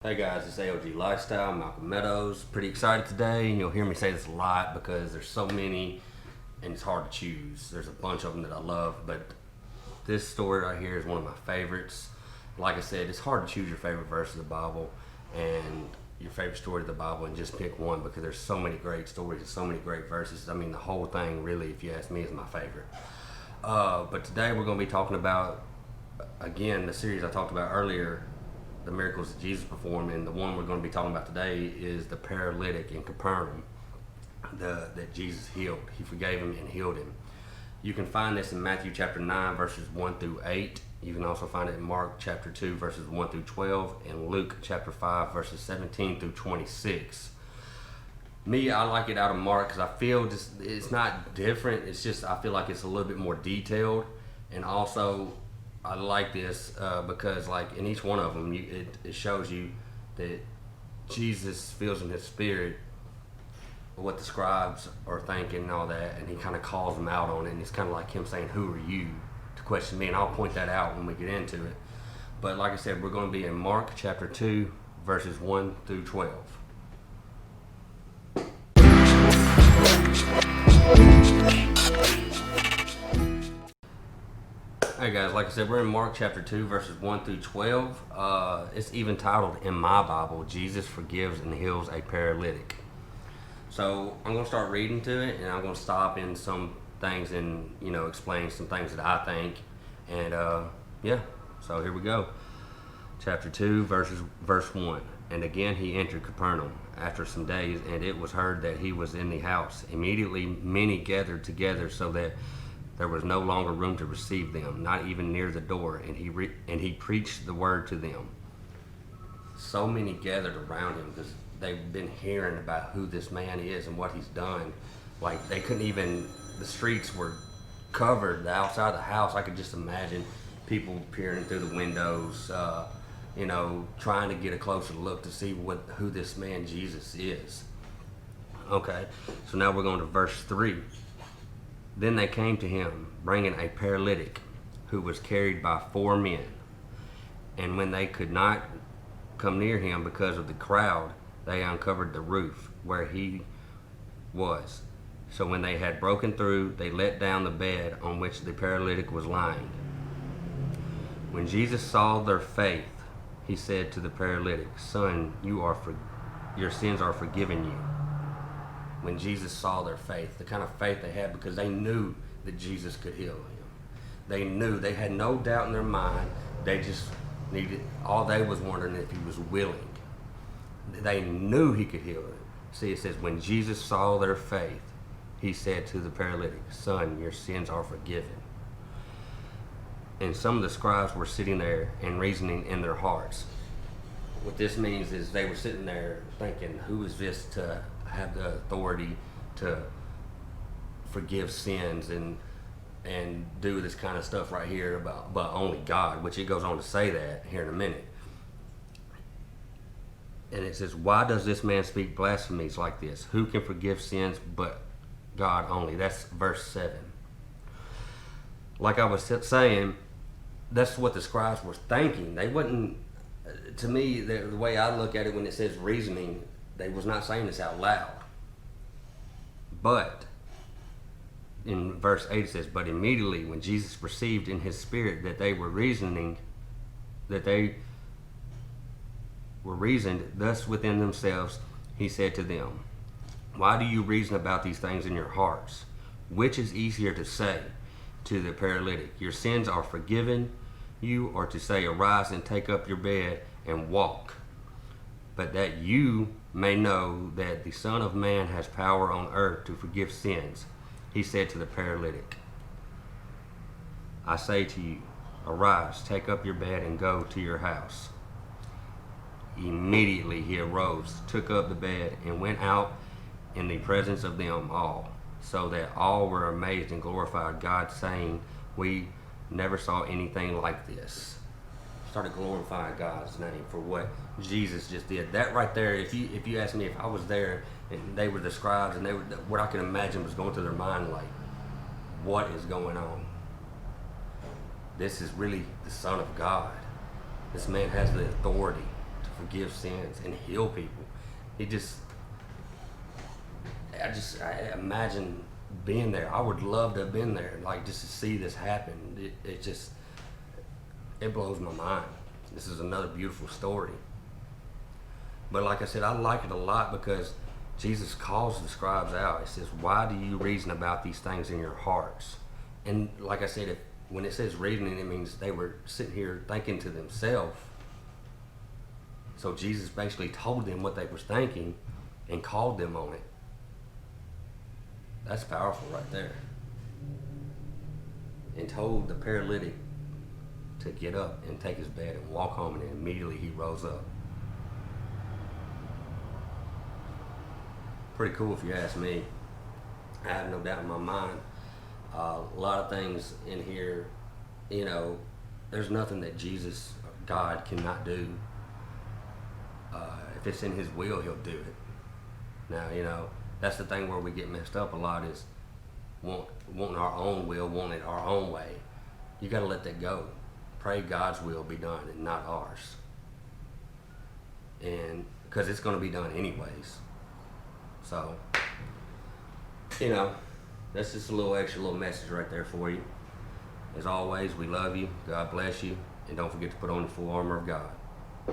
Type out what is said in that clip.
Hey guys, it's AOG Lifestyle, Malcolm Meadows. Pretty excited today, and you'll hear me say this a lot because there's so many and it's hard to choose. There's a bunch of them that I love, but this story right here is one of my favorites. Like I said, it's hard to choose your favorite verse of the Bible and your favorite story of the Bible and just pick one because there's so many great stories and so many great verses. I mean, the whole thing really, if you ask me, is my favorite. But today we're going to be talking about, again, the series I talked about earlier, the miracles that Jesus performed, and the one we're going to be talking about today is the paralytic in Capernaum that Jesus healed. He forgave him and healed him. You can find this in Matthew chapter 9 verses 1 through 8. You can also find it in Mark chapter 2 verses 1 through 12 and Luke chapter 5 verses 17 through 26. Me, I like it out of Mark because I feel just it's not different. It's just I feel like it's a little bit more detailed, and also I like this because, like, in each one of them, it shows you that Jesus feels in his spirit what the scribes are thinking and all that, and he kind of calls them out on it, and it's kind of like him saying, "Who are you to question me?" And I'll point that out when we get into it. But like I said, we're going to be in Mark chapter 2, verses 1 through 12. Hey guys, like I said, we're in Mark chapter 2, verses 1 through 12. It's even titled in my Bible, Jesus Forgives and Heals a Paralytic. So I'm going to start reading to it, and I'm going to stop in some things and, explain some things that I think. And so here we go. Chapter 2, verse 1. And again he entered Capernaum after some days, and it was heard that he was in the house. Immediately many gathered together so that there was no longer room to receive them, not even near the door, and he preached the word to them. So many gathered around him because they've been hearing about who this man is and what he's done. Like, they couldn't even, the streets were covered, the outside of the house. I could just imagine people peering through the windows, trying to get a closer look to see who this man Jesus is. Okay, so now we're going to verse 3. Then they came to him, bringing a paralytic who was carried by 4 men. And when they could not come near him because of the crowd, they uncovered the roof where he was. So when they had broken through, they let down the bed on which the paralytic was lying. When Jesus saw their faith, he said to the paralytic, "Son, your sins are forgiven you." When Jesus saw their faith, the kind of faith they had, because they knew that Jesus could heal him. They knew, they had no doubt in their mind. They just all they was wondering if he was willing. They knew he could heal him. See, it says, when Jesus saw their faith, he said to the paralytic, "Son, your sins are forgiven." And some of the scribes were sitting there and reasoning in their hearts. What this means is they were sitting there thinking, who is this to have the authority to forgive sins and do this kind of stuff right here but only God, which it goes on to say that here in a minute. And it says, "Why does this man speak blasphemies like this? Who can forgive sins but God only?" That's verse 7. Like I was saying, that's what the scribes were thinking. They wouldn't, to me, the way I look at it when it says reasoning, they was not saying this out loud. But in verse 8 it says, "But immediately when Jesus perceived in his spirit that they were reasoned thus within themselves, he said to them, 'Why do you reason about these things in your hearts? Which is easier to say to the paralytic, your sins are forgiven you, or to say, arise and take up your bed and walk? But that you may know that the Son of Man has power on earth to forgive sins,' he said to the paralytic, 'I say to you, arise, take up your bed and go to your house.' Immediately he arose, took up the bed, and went out in the presence of them all, so that all were amazed and glorified God, saying, 'We never saw anything like this.'" Started glorifying God's name for what Jesus just did. That right there, if you ask me, if I was there and they were the scribes, and what I can imagine was going through their mind, like, what is going on? This is really the Son of God. This man has the authority to forgive sins and heal people. I imagine being there. I would love to have been there, like just to see this happen. It blows my mind. This is another beautiful story. But like I said, I like it a lot because Jesus calls the scribes out. He says, why do you reason about these things in your hearts? And like I said, when it says reasoning, it means they were sitting here thinking to themselves. So Jesus basically told them what they were thinking and called them on it. That's powerful right there. And told the paralytic to get up and take his bed and walk home, and then immediately he rose up. Pretty cool if you ask me. I have no doubt in my mind. A lot of things in here, there's nothing that Jesus, God, cannot do. If it's in his will, he'll do it. Now, that's the thing where we get messed up a lot, is wanting our own will, wanting it our own way. You got to let that go. Pray God's will be done and not ours. And because it's going to be done anyways. So, that's just a little message right there for you. As always, we love you. God bless you. And don't forget to put on the full armor of God.